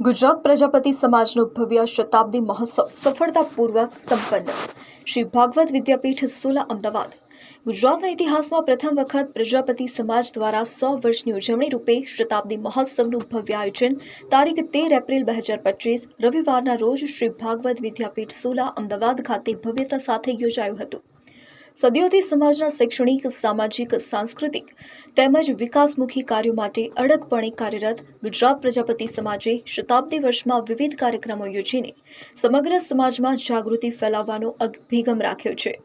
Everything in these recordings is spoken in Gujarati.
ગુજરાત પ્રજાપતિ સમાજનો ભવ્ય શતાબ્દી મહોત્સવ સફળતાપૂર્વક સંપન્ન। શ્રી ભાગવત વિદ્યાપીઠ સોલા અમદાવાદ। ગુજરાતના ઇતિહાસમાં પ્રથમ વખત પ્રજાપતિ સમાજ દ્વારા 100 વર્ષની ઉજવણી રૂપે શતાબ્દી મહોત્સવનું ભવ્ય આયોજન તારીખ 13 એપ્રિલ 2025 રવિવારના રોજ શ્રી ભાગવત વિદ્યાપીઠ સોલા અમદાવાદ ખાતે ભવ્યતા સાથે યોજાયું હતું। સદીઓથી સમાજના શૈક્ષણિક, સામાજિક, સાંસ્કૃતિક તેમજ વિકાસમુખી કાર્યો માટે અડગપણે કાર્યરત ગુજરાત પ્રજાપતિ સમાજે શતાબ્દી વર્ષમાં વિવિધ કાર્યક્રમો યોજીને સમગ્ર સમાજમાં જાગૃતિ ફેલાવવાનો અભિગમ રાખ્યો છે।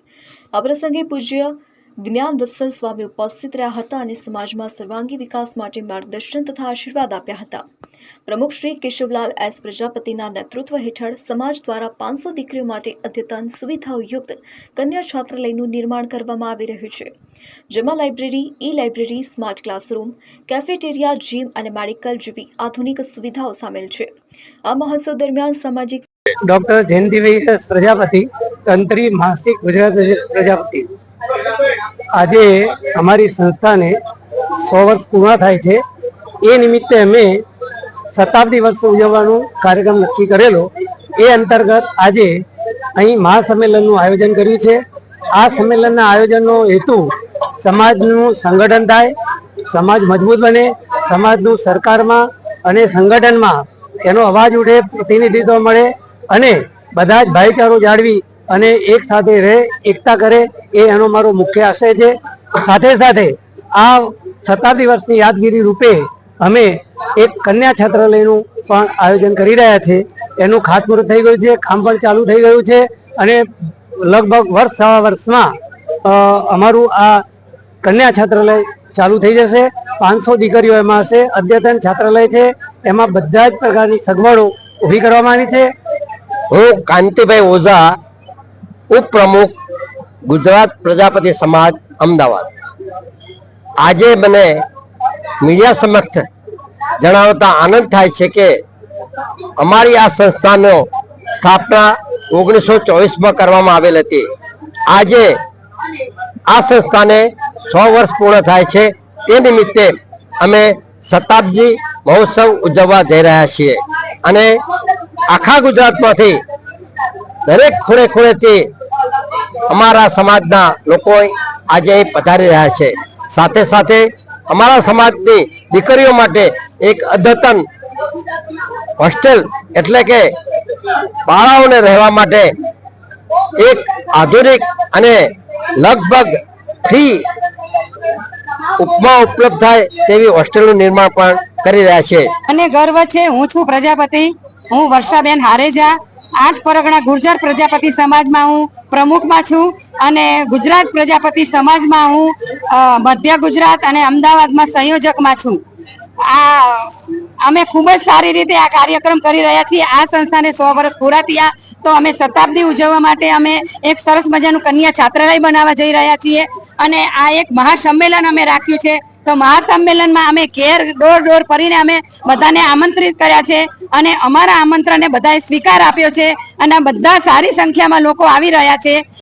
આ પ્રસંગે પૂજ્ય જ્ઞાનવત્સલ સ્વામી ઉપસ્થિત રહ્યા હતા અને સમાજમાં સર્વાંગી વિકાસ માટે માર્ગદર્શન તથા આશીર્વાદ આપ્યા હતા। પ્રમુખ શ્રી કેશવલાલ એસ પ્રજાપતિના નેતૃત્વ હેઠળ સમાજ દ્વારા 500 દીકરીઓ માટે અદ્યતન સુવિધાઓયુક્ત કન્યા છાત્રાલયનું નિર્માણ કરવામાં આવી રહ્યું છે, જેમાં library, e library, smart classroom, cafeteria, gym અને મેડિકલ જેવી આધુનિક સુવિધાઓ સામેલ છે। આ મહોત્સવ દરમિયાન સામાજિક ડોક્ટર જયંતિભાઈ પ્રજાપતિ, તંત્રી માસિક ગુજરાત પ્રજાપતિ। આજે અમારી સંસ્થાને 100 વર્ષ પૂર્ણ થાય છે। એ નિમિત્તે અમે શતાબ્દી વર્ષ ઉજવવાનો કાર્યક્રમ નક્કી કરેલો। એ અંતર્ગત આજે અહીં મહાસંમેલનનું આયોજન કર્યું છે। આ સંમેલનના આયોજનનો હેતુ સમાજનું સંગઠન થાય, સમાજ મજબૂત બને, સમાજનું સરકારમાં અને સંગઠનમાં એનો અવાજ ઉઠે, પ્રતિનિધિત્વ મળે અને બધા જ ભાઈચારો જાળવી અને એક સાથે રહે, એકતા કરે, એ એનો મારો મુખ્ય આશય છે। સાથે સાથે આ શતાબ્દી વર્ષની યાદગીરી રૂપે અમે એક કન્યા છાત્રાલયનું પણ આયોજન કરી રહ્યા છીએ। એનું ખાતમુહૂર્ત થઈ ગયું છે, કામ પણ ચાલુ થઈ ગયું છે અને લગભગ વર્ષ સવા વર્ષમાં અમારું આ કન્યા છાત્રાલય ચાલુ થઈ જશે। 500 દીકરીઓ એમાં હશે। અદ્યતન છાત્રાલય છે, એમાં બધા જ પ્રકારની સગવડો ઊભી કરવામાં આવી છે। હું કાંતિભાઈ ઓઝા, ઉપપ્રમુખ ગુજરાત પ્રજાપતિ સમાજ અમદાવાદ। આજે મને મીડિયા સમક્ષ જણાવતા આનંદ થાય છે કે અમારી આ સંસ્થાનો સ્થાપના 1924માં કરવામાં આવેલ હતી। આજે આ સંસ્થાને 100 વર્ષ પૂર્ણ થાય છે। તે નિમિત્તે અમે શતાબ્દી મહોત્સવ ઉજવવા જઈ રહ્યા છીએ અને આખા ગુજરાતમાંથી દરેક ખૂણે ખૂણેથી અમારા સમાજના લોકો આજે પધારી રહ્યા છે। સાથે સાથે અમારા સમાજની દીકરીઓ માટે એક અદ્યતન હોસ્ટેલ એટલે કે બાળાઓને રહેવા માટે એક આધુનિક અને લગભગ ફ્રી ઉપમાં ઉપલબ્ધ થાય તેવી હોસ્ટેલનું નિર્માણ પણ કરી રહ્યા છે। અને ગર્વ છે, હું છું પ્રજાપતિ, હું વર્ષાબેન હારેજા, 8 પરગણા ગુર્જર પ્રજાપતિ સમાજમાં હું પ્રમુખમાં છું અને ગુજરાત પ્રજાપતિ સમાજમાં હું મધ્ય ગુજરાત અને અમદાવાદમાં સંયોજકમાં છું। અમે ખૂબ જ સારી રીતે આ કાર્યક્રમ કરી રહ્યા છીએ। આ સંસ્થાને 100 વર્ષ પૂરા થયા તો અમે શતાબ્દી ઉજવવા માટે અમે એક સરસ મજાનું કન્યા છાત્રાલય બનાવવા જઈ રહ્યા છીએ અને આ એક મહાસંમેલન અમે રાખ્યું છે। તો મહાસંમેલનમાં અમે ઘેર ડોર ફરીને અમે બધાને આમંત્રિત કર્યા છે અને અમારા આમંત્રણને બધાએ સ્વીકાર આપ્યો છે અને બધા સારી સંખ્યામાં લોકો આવી રહ્યા છે।